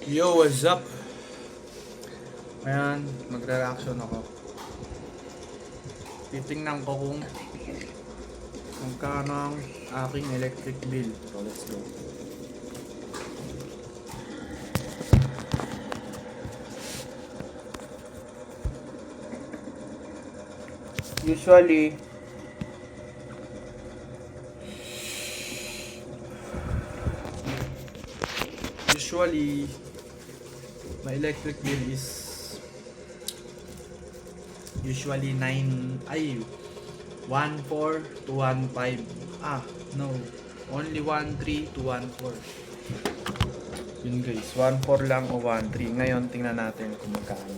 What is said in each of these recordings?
Yo, what's up? Ayan, magre-reaction ako. Titingnan ko kung magkano ang aking electric bill. So, let's go. Usually my electric bill is usually 1.4 to 1.5. No, only 1.3 to 1.4. Yun guys, 1.4 lang o 1.3. Ngayon tingnan natin kung magkano.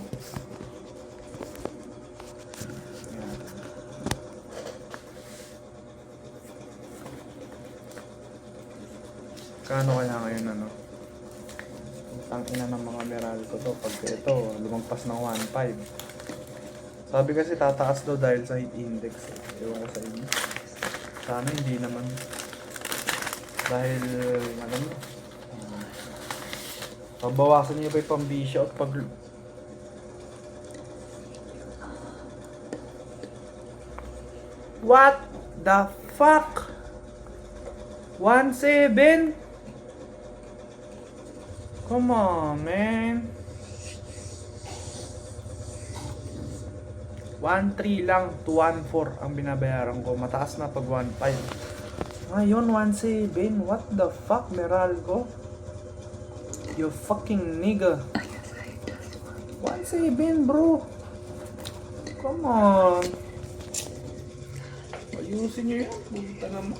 Ayan. Kano kaya ngayon ano? Ang ina ng mga Meralco to pag ito lumagpas ng 1.5. Sabi kasi tataas daw dahil sa heat index. Ewan ko sa inyo. Sana hindi naman. Dahil ano mo, pabawasan niyo pa yung pambisya at pag What the fuck? 1.7? Come on, man. 1.3 lang to 1.4 ang binabayaran ko. Mataas na pag 1.5. Ngayon, 1.7. What the fuck, Meralco? You fucking nigga. 1.7, bro. Come on. Ayusin nyo yan. Punta naman.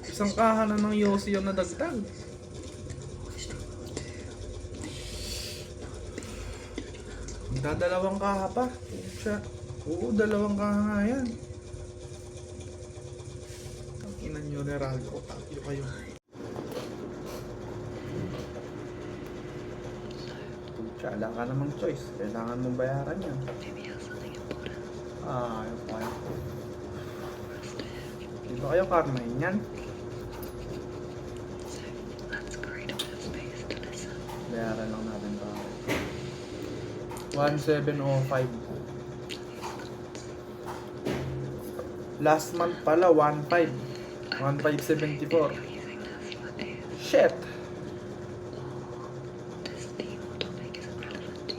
Isang kahanan ng Yossi yung nadagdag. Dadalawang kaha pa. Oo, dalawang kaha nga yan. Ang ina nyo, Meralco. Tapyo kayo. Pucha, wala ka namang choice. Kailangan mong bayaran yan. Ayun pa yan. Di ba kayo karmahin yan? Bayaran lang natin pa. 1,705. Last month pala 1.5. 1,574. Shit.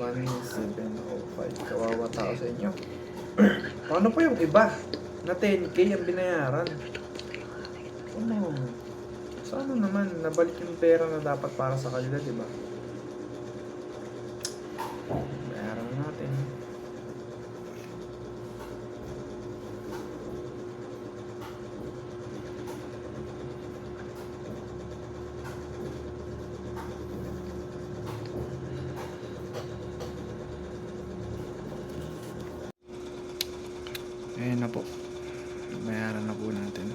1,705. Kawawa tao sa inyo. Ano po yung iba? Na 10k ang binayaran. Ano? Sana naman nabalik yung pera na dapat para sa kanila, di ba? Bayaran natin. Ayan na po. Bayaran na po natin.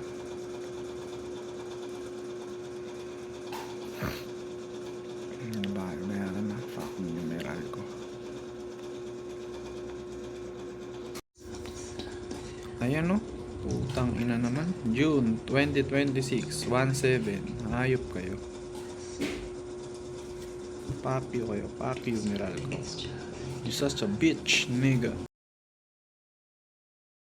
Bayaran na. Fuck mo yung Meralco. Ayan no. Putang ina naman. June 2026. 1.7. Hayop kayo. Papyo kayo. Papyo Meralco. You're such a bitch, nigga.